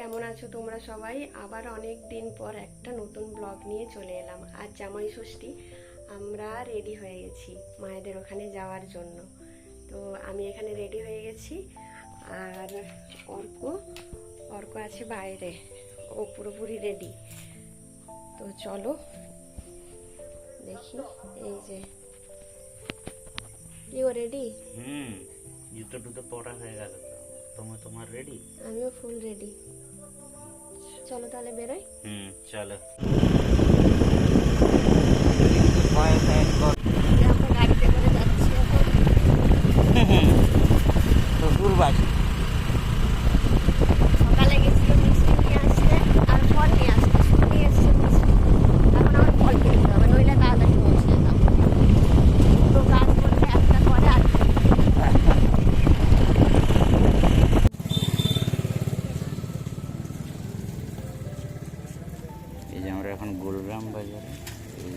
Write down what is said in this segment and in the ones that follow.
কেমন আছো তোমরা সবাই? আবার অনেক দিন পর একটা নতুন ব্লগ নিয়ে চলে এলাম। আজ জামাই ষষ্ঠী, আমরা রেডি হয়ে গেছি মায়েদের ওখানে যাওয়ার জন্য। তো আমি এখানে রেডি হয়ে গেছি, আর অর্ক অর্ক আছে বাইরে, ও পুরোপুরি রেডি। তো চলো দেখি। এই যে কি ও রেডি? জুতো টুতো পরা হয়ে গেল তো তোমার রেডি? আমিও ফুল রেডি। চলো তাহলে বেরোই। চলো। আমরা গাড়িতে করে যাচ্ছি এখন। শ্বশুরবাড়ি সকালে গেছিল মিষ্টি নিয়ে আসতে, আর ফল নিয়ে আসতে। শুরু নিয়ে এসছে মিষ্টি, এখন আমার ফল কিনতে হবে, নইলে তাড়াতাড়ি পৌঁছে যেতাম। তো কাজ করলে একটা করে আর এই যে আমরা এখন গোলগ্রাম বাজারে, এই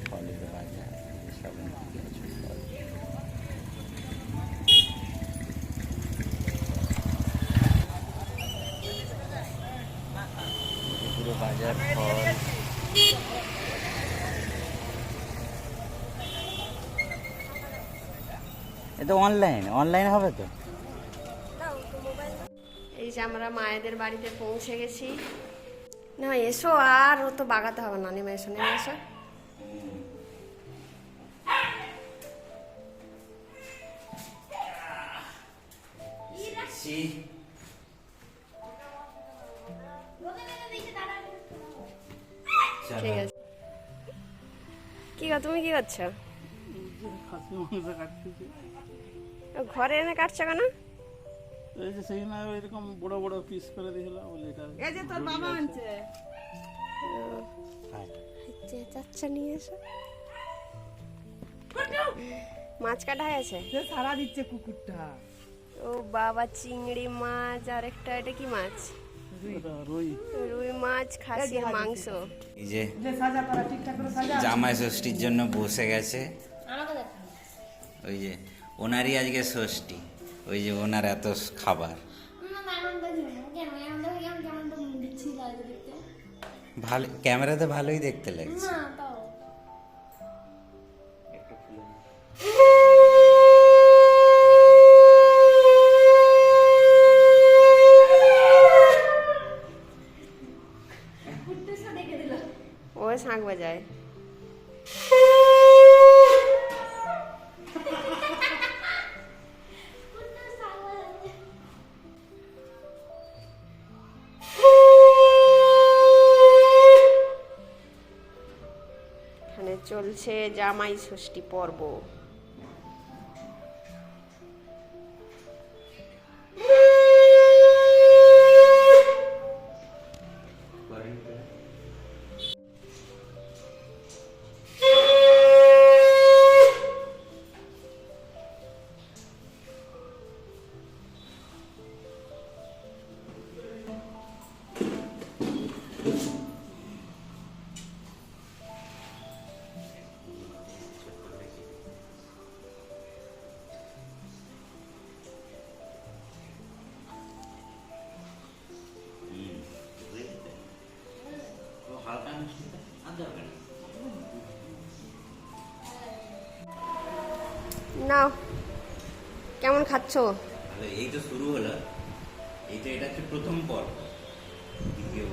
ফলের বাজার, সব কিছু ফল। পুরো বাজার ফল। এটা অনলাইন হবে তো। এই যে আমরা মায়েদের বাড়িতে পৌঁছে গেছি। না এসো, আর ও তো বাগাতে হবে না। নেমে এসো, নেমে এসো। ঠিক আছে। কি গো, তুমি কি করছো? ঘরে এনে কাটছো কেন? এই যে সেই না এরকম বড় বড় পিস করে দিয়েছিল বলে এটা এই যে তোর বাবা আনছে। চাচ্চা নিয়ে এসো। মাছ কাটা হয়েছে, সে সারা দিচ্ছে কুকুরটা। ও বাবা, চিংড়ি মাছ। আর একটা এটা কি মাছ? রুই রুই মাছ, খাসির মাংস। এই যে যে সাজা করা ঠিকঠাক করে সাজা। জামাই ষষ্ঠীর জন্য বসে গেছে। ওই যে ওনারই আজকে ষষ্ঠী, ওই যে ওনার এত খাবার। ভালো ক্যামেরাতে ভালোই দেখতে লাগছে। ও শাঁখ বাজায়। এখানে চলছে জামাই ষষ্ঠী পর্ব। নাও, কেমন খাচ্ছো? এই তো শুরু হলো, এটা হচ্ছে প্রথম পর্ব। দ্বিতীয়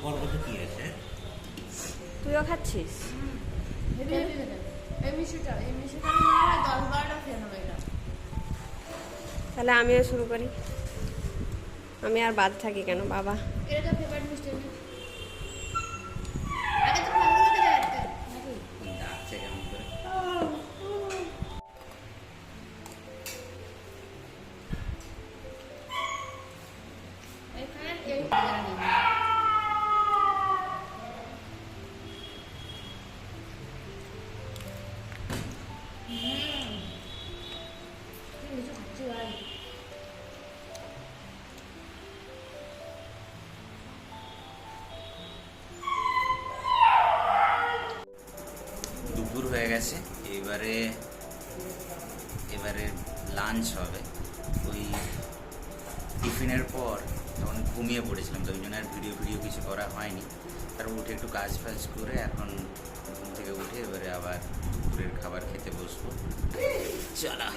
পর্বতে কি আছে? তুইও খাচ্ছিস? তাহলে আমিও শুরু করি। আমি আর বাদ থাকি কেন বাবা? ডাকছে কেমন করে? দুপুর হয়ে গেছে, এবারে লাঞ্চ হবে। ওই টিফিনের পর তখন ঘুমিয়ে পড়েছিলাম, তো ওই জন্য আর ভিডিও কিছু করা হয়নি। তারপর উঠে একটু কাজ ফাজ করে এখন ঘুম থেকে উঠে এবারে আবার দুপুরের খাবার খেতে বসবো। চলা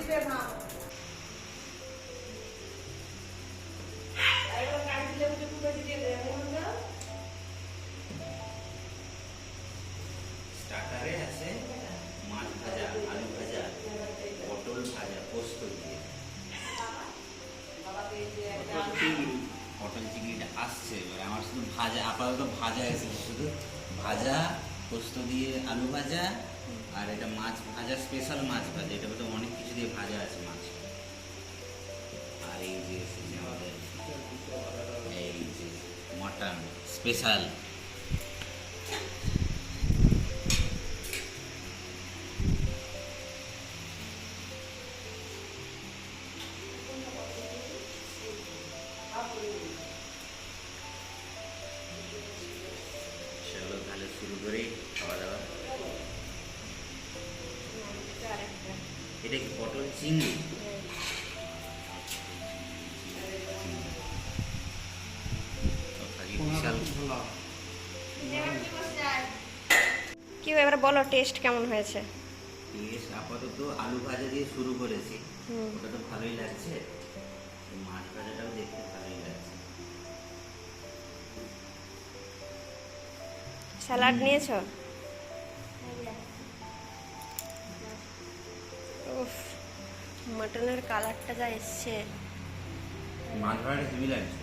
স্টার্টারে আছে মাছ ভাজা, আলু ভাজা, পটল ভাজা পোস্ত দিয়ে। পটল চিংড়িটা আসছে, এবার আমার শুধু ভাজা, আপাতত ভাজা এসেছে, শুধু ভাজা, পোস্ত দিয়ে আলু ভাজা, আর এটা মাছ ভাজা, স্পেশাল মাছ ভাজা। এটা বোধহয় অনেক কিছু দিয়ে ভাজা আছে মাছ। আর এই যে এসেছে আমাদের এই যে মটন স্পেশাল। চলো তাহলে শুরু করি খাওয়া দাওয়া। এটা কি পটল চিংড়ি? বিশাল। কি এবার বলো টেস্ট কেমন হয়েছে? টেস্ট আপাতত আলু ভাজা দিয়ে শুরু করেছি, ওটা তো ভালোই লাগছে। মাছ ভাজাটাও দেখতে ভালোই লাগছে। স্যালাড নিয়েছো? উফ, মাটনের কালারটা যা এসছে। মাছ ভাজাটা হেভি লাগছে।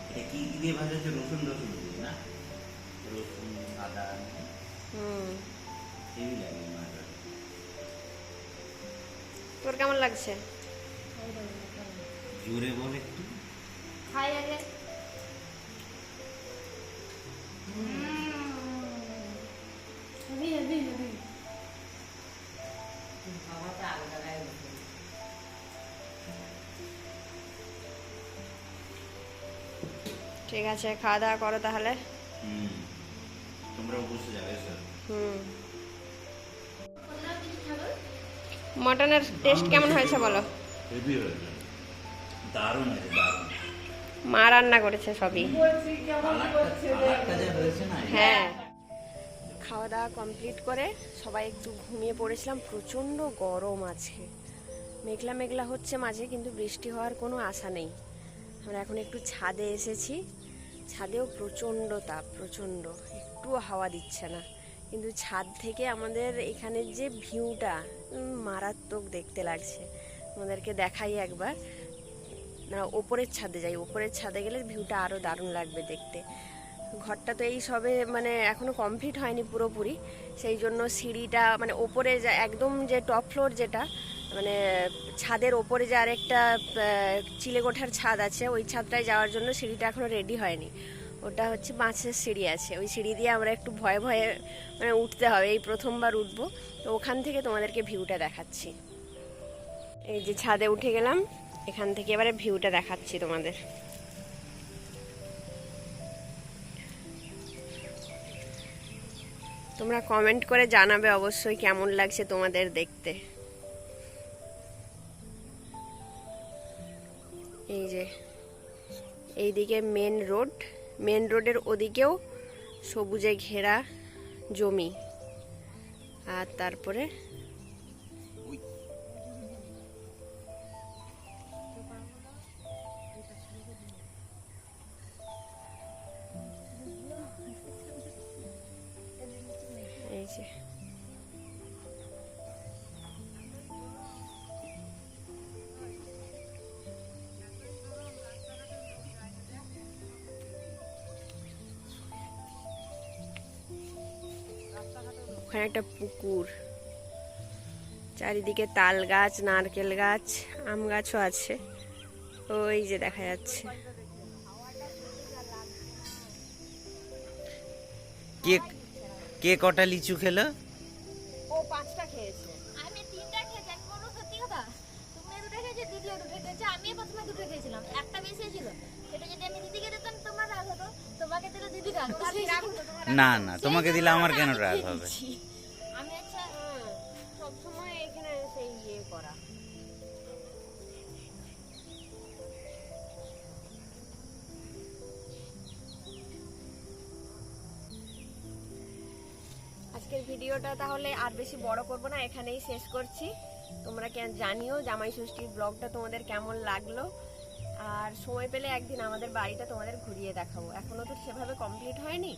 এটা কি দিয়ে ভাজা হচ্ছে? রসুন দিয়ে না? রসুন, আদা, হেভি লাগে মাছ ভাজা। তোর কেমন লাগছে? জোরে বল একটু। খাই আগে। ঠিক আছে, খাওয়া দাওয়া করো তাহলে। তোমরাও বসে যাবে স্যার। মটনের টেস্ট কেমন হয়েছে বলো? হেভি হয়েছে, দারুণ আছে, দারুণ। মা রান্না করেছে সবই। কালারটা যা হয়েছে না। হ্যাঁ, খাওয়া দাওয়া কমপ্লিট করে সবাই একটু ঘুমিয়ে পড়েছিলাম। প্রচণ্ড গরম আছে, মেঘলা মেঘলা হচ্ছে মাঝে, কিন্তু বৃষ্টি হওয়ার কোনো আশা নেই। আমরা এখন একটু ছাদে এসেছি, ছাদেও প্রচণ্ড তাপ, প্রচণ্ড, একটুও হাওয়া দিচ্ছে না। কিন্তু ছাদ থেকে আমাদের এখানের যে ভিউটা মারাত্মক দেখতে লাগছে। আমাদেরকে দেখাই একবার, ওপরের ছাদে যাই, ওপরের ছাদে গেলে ভিউটা আরও দারুণ লাগবে দেখতে। ঘরটা তো এই সবে মানে এখনও কমপ্লিট হয়নি পুরোপুরি, সেই জন্য সিঁড়িটা মানে ওপরে একদম যে টপ ফ্লোর যেটা মানে ছাদের ওপরে যে আরেকটা চিলেকোঠার ছাদ আছে, ওই ছাদটায় যাওয়ার জন্য সিঁড়িটা এখনও রেডি হয়নি। ওটা হচ্ছে বাঁশের সিঁড়ি আছে, ওই সিঁড়ি দিয়ে আমরা একটু ভয়ে ভয়ে মানে উঠতে হবে, এই প্রথমবার উঠবো। তো ওখান থেকে তোমাদেরকে ভিউটা দেখাচ্ছি। এই যে ছাদে উঠে গেলাম, এখান থেকে এবারে ভিউটা দেখাচ্ছি তোমাদের। তোমরা কমেন্ট করে জানাবে অবশ্যই কেমন লাগছে তোমাদের দেখতে। এই যে এইদিকে মেন রোড, মেন রোডের ওদিকেও সবুজে ঘেরা জমি, আর তারপরে এই যে ওখানে একটা পুকুর, চারিদিকে তাল গাছ, নারকেল গাছ, আম গাছও আছে, ওই যে দেখা যাচ্ছে। কে কটা লিচু খেলো? ও 5টা খেয়েছে। আমি 3টা খেয়েছি। আমি বলবো সত্যি কথা, তুমি 2টা খেয়েছো, দিদিও 2টা খেয়েছে, আমি প্রথমে 2টা খেয়েছিলাম, একটা বেশি ছিল। সেটা যদি আমি দিদিকে দিতাম তোমার রাগ হতো, তোমাকে দিলে দিদি রাগ হতো। না না, তোমাকে দিলে আমার কেন রাগ হবে? আমি আচ্ছা সব সময় এখানে সেই ইয়ে করা, আজকের ভিডিওটা তাহলে আর বেশি বড় করব না, এখানেই শেষ করছি। তোমরা জানিও জামাই ষষ্ঠীর ব্লগটা তোমাদের কেমন লাগলো, আর সময় পেলে একদিন আমাদের বাড়িটা তোমাদের ঘুরিয়ে দেখাবো। এখনো তো সেভাবে কমপ্লিট হয়নি,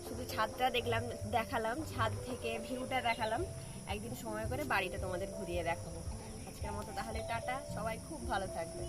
শুধু ছাদটা দেখালাম, ছাদ থেকে ভিউটা দেখালাম। একদিন সময় করে বাড়িটা তোমাদের ঘুরিয়ে দেখাবো। আজকের মতো তাহলে টাটা, সবাই খুব ভালো থাকবে।